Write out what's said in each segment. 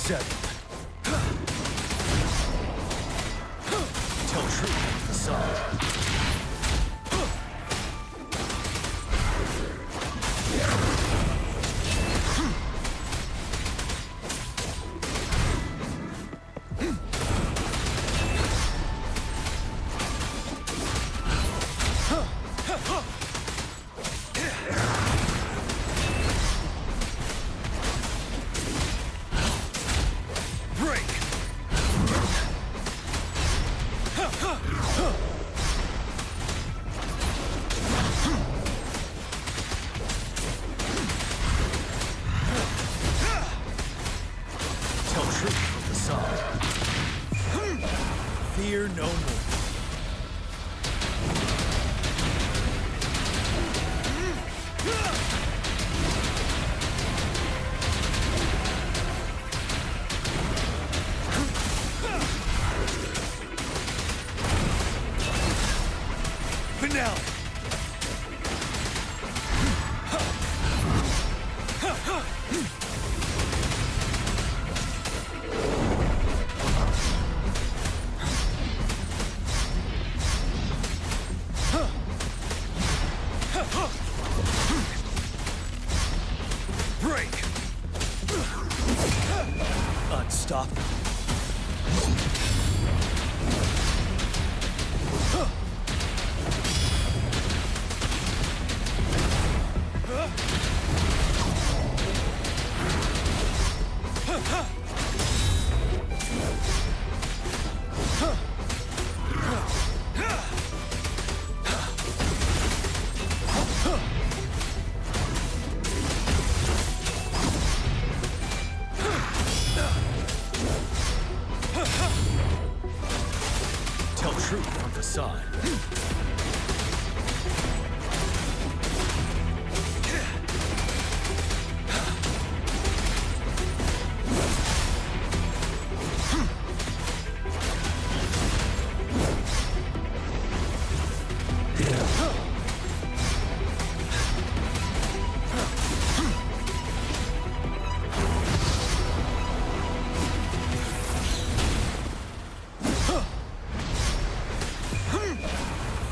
Settle. Tell truth from facade. Fear no more. Finale. Break! Unstoppable. Tell truth from the side.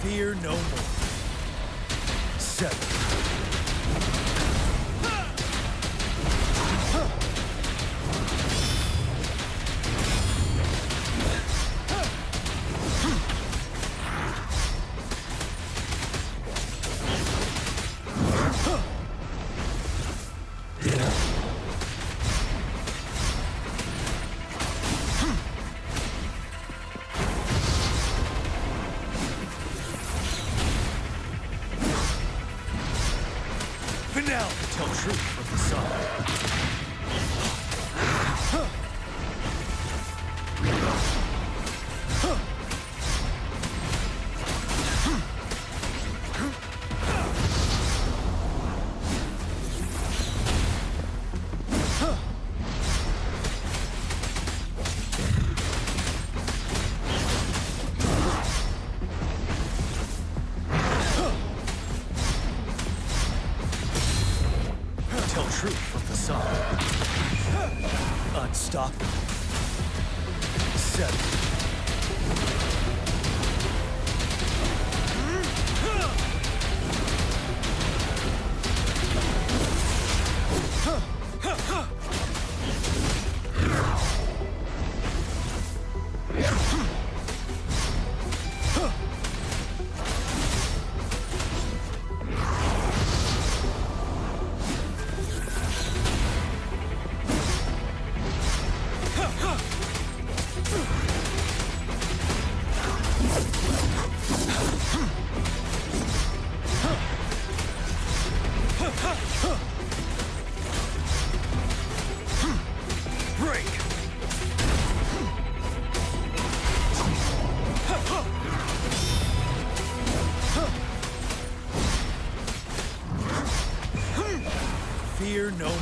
Fear no more. Settle. Finale. Tell truth from the side. Tell truth from facade. Unstoppable. Settle. Break! Fear no more.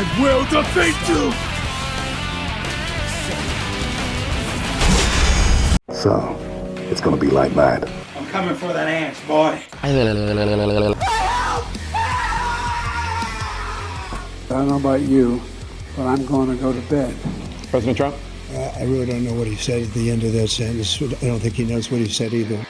I will defeat you! So, it's gonna be like mad. I'm coming for that ants, boy. I don't know about you, but I'm going to go to bed. President Trump? I really don't know what he said at the end of that sentence. I don't think he knows what he said either.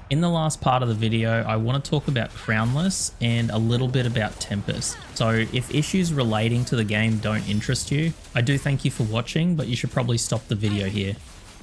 In the last part of the video, I want to talk about Crownless and a little bit about Tempest. So if issues relating to the game don't interest you, I do thank you for watching, but you should probably stop the video here.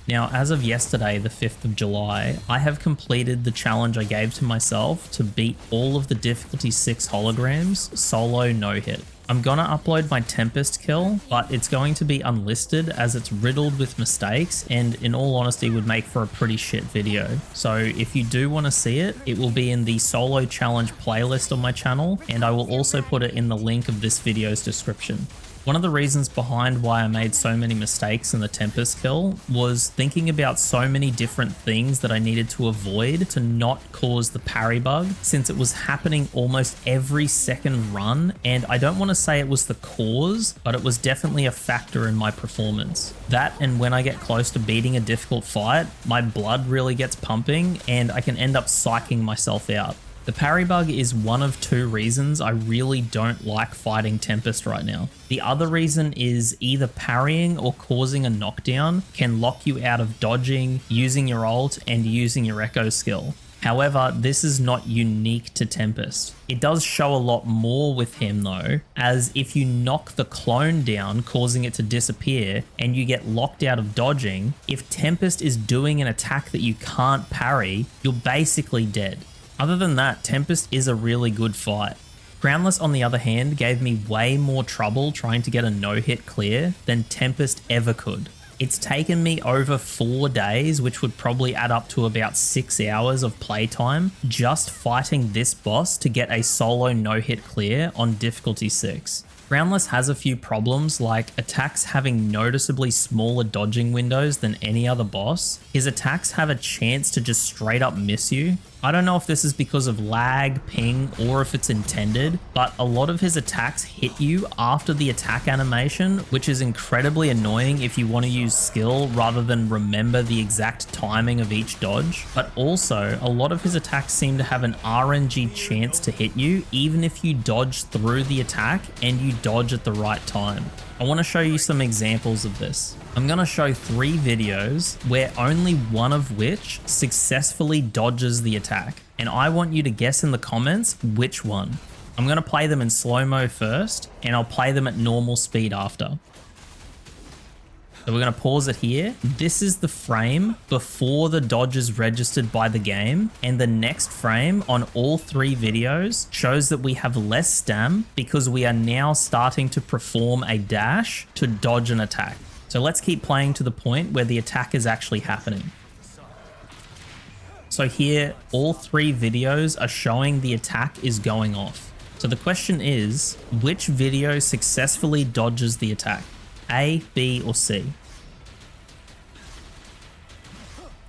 Now, as of yesterday, the 5th of July, I have completed the challenge I gave to myself to beat all of the difficulty 6 holograms solo no hit. I'm gonna upload my Tempest kill, but it's going to be unlisted as it's riddled with mistakes and in all honesty would make for a pretty shit video. So if you do want to see it, it will be in the solo challenge playlist on my channel, and I will also put it in the link of this video's description. One of the reasons behind why I made so many mistakes in the Tempest kill was thinking about so many different things that I needed to avoid to not cause the parry bug, since it was happening almost every second run, and I don't want to say it was the cause, but it was definitely a factor in my performance. That, and when I get close to beating a difficult fight, my blood really gets pumping and I can end up psyching myself out. The parry bug is one of 2 reasons I really don't like fighting Tempest right now. The other reason is either parrying or causing a knockdown can lock you out of dodging, using your ult, and using your echo skill. However, this is not unique to Tempest. It does show a lot more with him though, as if you knock the clone down, causing it to disappear, and you get locked out of dodging, if Tempest is doing an attack that you can't parry, you're basically dead. Other than that, Tempest is a really good fight. Crownless, on the other hand, gave me way more trouble trying to get a no-hit clear than Tempest ever could. It's taken me over 4 days, which would probably add up to about 6 hours of playtime, just fighting this boss to get a solo no-hit clear on difficulty 6. Crownless has a few problems, like attacks having noticeably smaller dodging windows than any other boss. His attacks have a chance to just straight up miss you. I don't know if this is because of lag, ping, or if it's intended, but a lot of his attacks hit you after the attack animation, which is incredibly annoying if you want to use skill rather than remember the exact timing of each dodge. But also, a lot of his attacks seem to have an RNG chance to hit you, even if you dodge through the attack and you dodge at the right time. I want to show you some examples of this. I'm going to show 3 videos where only one of which successfully dodges the attack, and I want you to guess in the comments which one. I'm going to play them in slow-mo first, and I'll play them at normal speed after. So we're going to pause it here. This is the frame before the dodge is registered by the game, and the next frame on all 3 videos shows that we have less stam because we are now starting to perform a dash to dodge an attack. So let's keep playing to the point where the attack is actually happening. So here, all 3 videos are showing the attack is going off. So the question is, which video successfully dodges the attack? A, B, or C?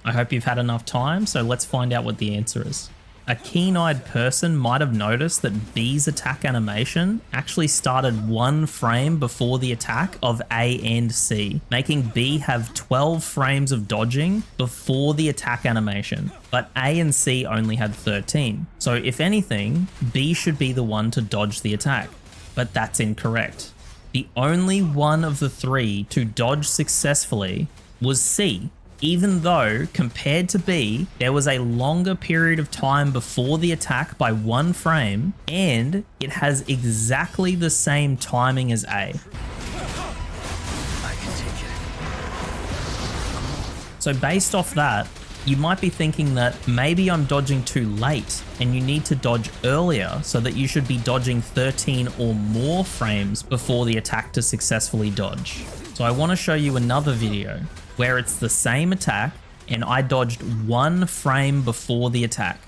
I hope you've had enough time, so let's find out what the answer is. A keen-eyed person might have noticed that B's attack animation actually started 1 frame before the attack of A and C, making B have 12 frames of dodging before the attack animation, but A and C only had 13. So if anything, B should be the one to dodge the attack, but that's incorrect. The only one of the 3 to dodge successfully was C, even though compared to B, there was a longer period of time before the attack by 1 frame, and it has exactly the same timing as A. I can take it. So based off that, you might be thinking that maybe I'm dodging too late and you need to dodge earlier, so that you should be dodging 13 or more frames before the attack to successfully dodge. So I want to show you another video where it's the same attack and I dodged 1 frame before the attack.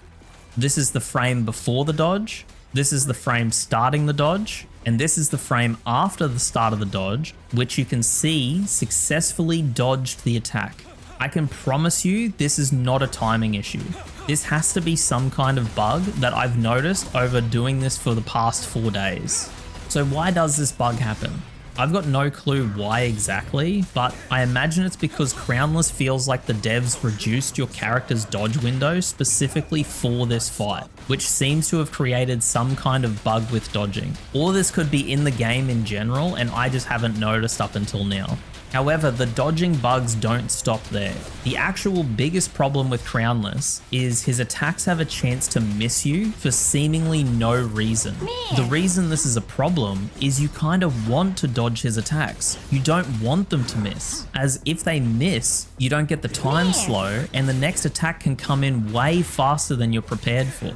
This is the frame before the dodge, this is the frame starting the dodge, and this is the frame after the start of the dodge, which you can see successfully dodged the attack. I can promise you this is not a timing issue. This has to be some kind of bug that I've noticed over doing this for the past 4 days. So why does this bug happen? I've got no clue why exactly, but I imagine it's because Crownless feels like the devs reduced your character's dodge window specifically for this fight, which seems to have created some kind of bug with dodging. Or this could be in the game in general and I just haven't noticed up until now. However, the dodging bugs don't stop there. The actual biggest problem with Crownless is his attacks have a chance to miss you for seemingly no reason. The reason this is a problem is you kind of want to dodge his attacks. You don't want them to miss, as if they miss, you don't get the time slow and the next attack can come in way faster than you're prepared for.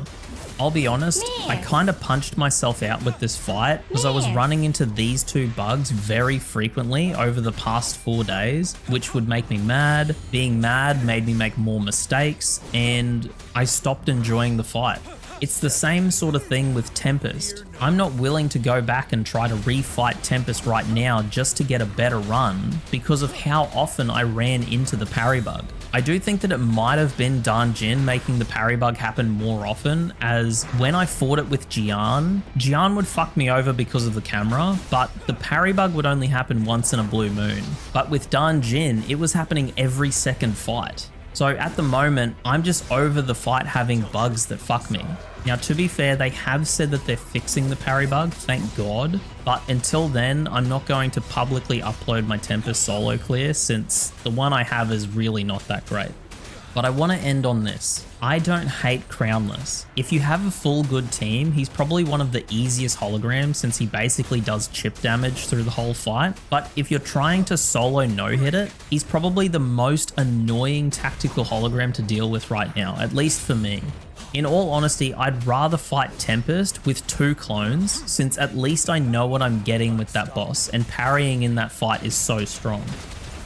I'll be honest, I kind of punched myself out with this fight because I was running into these two bugs very frequently over the past 4 days, which would make me mad. Being mad made me make more mistakes and I stopped enjoying the fight. It's the same sort of thing with Tempest. I'm not willing to go back and try to refight Tempest right now just to get a better run because of how often I ran into the parry bug. I do think that it might have been Danjin making the parry bug happen more often, as when I fought it with Jiyan, Jiyan would fuck me over because of the camera, but the parry bug would only happen once in a blue moon. But with Danjin, it was happening every second fight. So at the moment, I'm just over the fight having bugs that fuck me. Now, to be fair, they have said that they're fixing the parry bug, thank God. But until then, I'm not going to publicly upload my Tempest solo clear since the one I have is really not that great. But I want to end on this. I don't hate Crownless. If you have a full good team, he's probably one of the easiest holograms since he basically does chip damage through the whole fight. But if you're trying to solo no-hit it, he's probably the most annoying tactical hologram to deal with right now, at least for me. In all honesty, I'd rather fight Tempest with 2 clones, since at least I know what I'm getting with that boss, and parrying in that fight is so strong.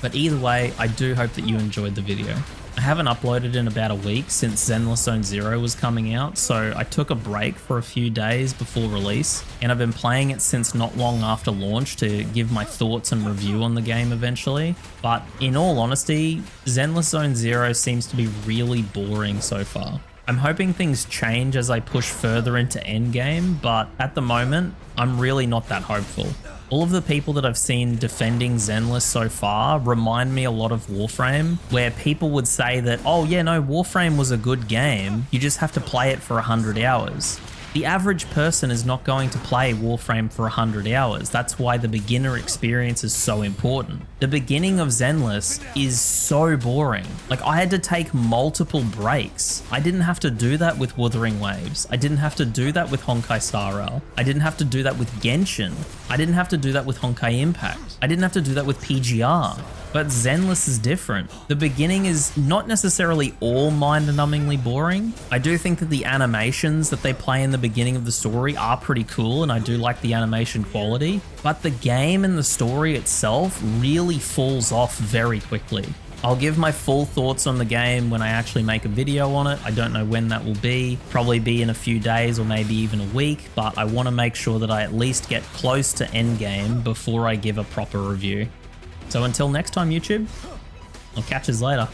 But either way, I do hope that you enjoyed the video. I haven't uploaded in about a week since Zenless Zone Zero was coming out, so I took a break for a few days before release, and I've been playing it since not long after launch to give my thoughts and review on the game eventually. But in all honesty, Zenless Zone Zero seems to be really boring so far. I'm hoping things change as I push further into endgame, but at the moment, I'm really not that hopeful. All of the people that I've seen defending Zenless so far remind me a lot of Warframe, where people would say that, oh yeah, no, Warframe was a good game, you just have to play it for 100 hours. The average person is not going to play Warframe for 100 hours. That's why the beginner experience is so important. The beginning of Zenless is so boring. Like, I had to take multiple breaks. I didn't have to do that with Wuthering Waves. I didn't have to do that with Honkai Star Rail. I didn't have to do that with Genshin. I didn't have to do that with Honkai Impact. I didn't have to do that with PGR. But Zenless is different. The beginning is not necessarily all mind-numbingly boring. I do think that the animations that they play in the beginning of the story are pretty cool, and I do like the animation quality, but the game and the story itself really falls off very quickly. I'll give my full thoughts on the game when I actually make a video on it. I don't know when that will be, probably be in a few days or maybe even a week, but I want to make sure that I at least get close to endgame before I give a proper review. So until next time, YouTube, I'll catch you later.